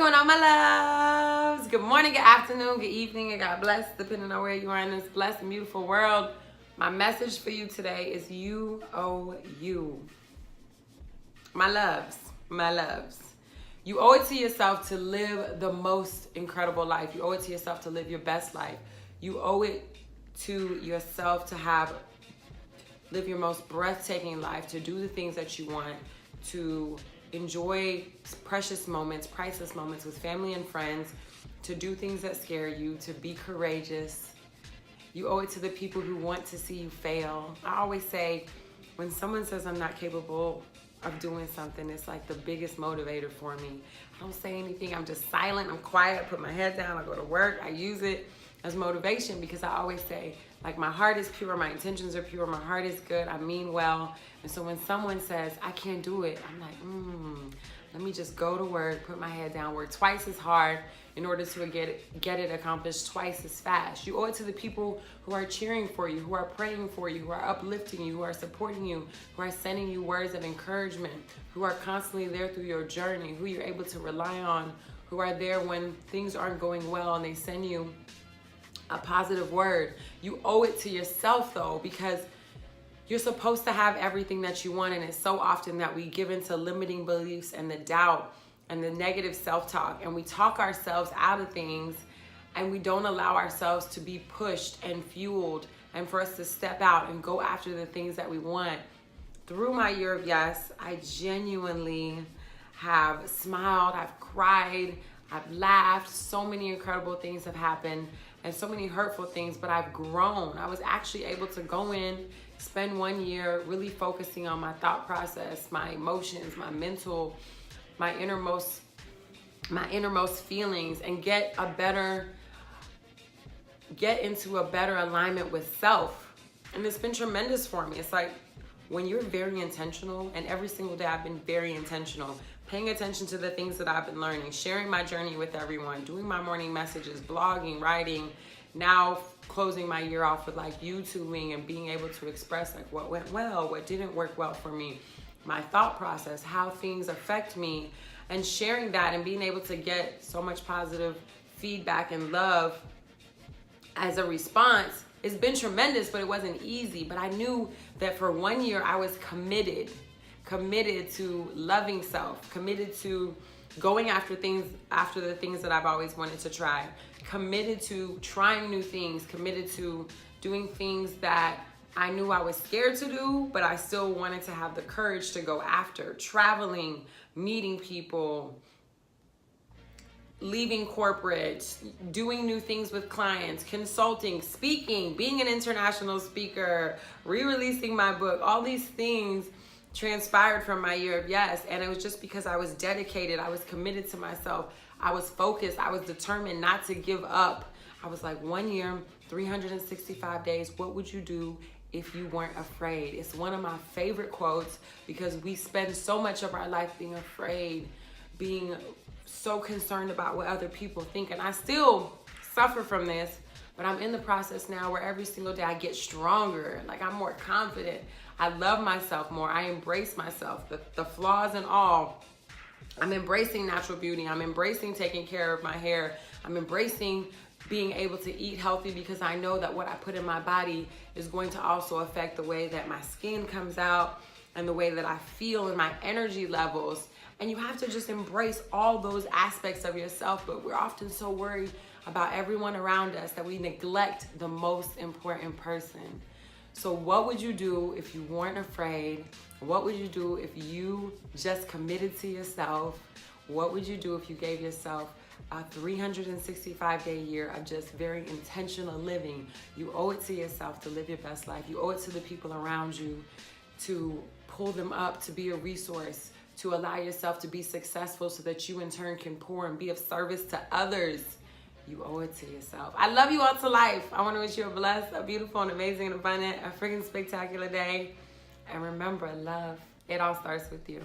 going on, my loves? Good morning, good afternoon, good evening, and God bless, depending on where you are in this blessed and beautiful world. My message for you today is you owe you. My loves, my loves. You owe it to yourself to live the most incredible life. You owe it to yourself to live your best life. You owe it to yourself to live your most breathtaking life, to do the things that you want, to enjoy precious moments, priceless moments with family and friends, to do things that scare you, to be courageous. You owe it to the people who want to see you fail. I always say, when someone says I'm not capable of doing something, it's like the biggest motivator for me. I don't say anything, I'm just silent, I'm quiet, I put my head down, I go to work, I use it as motivation because I always say, like, my heart is pure, my intentions are pure, my heart is good, I mean well. And so when someone says, I can't do it, I'm like, let me just go to work, put my head down, work twice as hard in order to get it accomplished twice as fast. You owe it to the people who are cheering for you, who are praying for you, who are uplifting you, who are supporting you, who are sending you words of encouragement, who are constantly there through your journey, who you're able to rely on, who are there when things aren't going well and they send you a positive word. You owe it to yourself though, because you're supposed to have everything that you want, and it's so often that we give into limiting beliefs and the doubt and the negative self-talk, and we talk ourselves out of things, and we don't allow ourselves to be pushed and fueled and for us to step out and go after the things that we want. Through my year of yes, I genuinely have smiled, I've cried, I've laughed, so many incredible things have happened and so many hurtful things, but I've grown. I was actually able to go in, spend 1 year really focusing on my thought process, my emotions, my mental, my innermost feelings, and get into a better alignment with self. And it's been tremendous for me. It's like when you're very intentional, and every single day I've been very intentional, paying attention to the things that I've been learning, sharing my journey with everyone, doing my morning messages, blogging, writing, now closing my year off with like YouTubing and being able to express like what went well, what didn't work well for me, my thought process, how things affect me, and sharing that and being able to get so much positive feedback and love as a response. It's been tremendous, but it wasn't easy. But I knew that for 1 year I was committed to loving self, committed to going after the things that I've always wanted to try, committed to trying new things, committed to doing things that I knew I was scared to do, but I still wanted to have the courage to go after, traveling, meeting people, leaving corporate, doing new things with clients, consulting, speaking, being an international speaker, re-releasing my book. All these things transpired from my year of yes, and it was just because I was dedicated, I was committed to myself, I was focused, I was determined not to give up. I was like, 1 year, 365 days, what would you do if you weren't afraid? It's one of my favorite quotes because we spend so much of our life being afraid, being so concerned about what other people think, and I still suffer from this, but I'm in the process now where every single day I get stronger, like I'm more confident, I love myself more, I embrace myself, the flaws and all. I'm embracing natural beauty, I'm embracing taking care of my hair, I'm embracing being able to eat healthy because I know that what I put in my body is going to also affect the way that my skin comes out and the way that I feel and my energy levels. And you have to just embrace all those aspects of yourself, but we're often so worried about everyone around us that we neglect the most important person. So what would you do if you weren't afraid? What would you do if you just committed to yourself? What would you do if you gave yourself a 365-day year of just very intentional living? You owe it to yourself to live your best life. You owe it to the people around you to pull them up, to be a resource, to allow yourself to be successful so that you in turn can pour and be of service to others. You owe it to yourself. I love you all to life. I want to wish you a blessed, a beautiful, and amazing, and abundant, a freaking spectacular day. And remember, love, it all starts with you.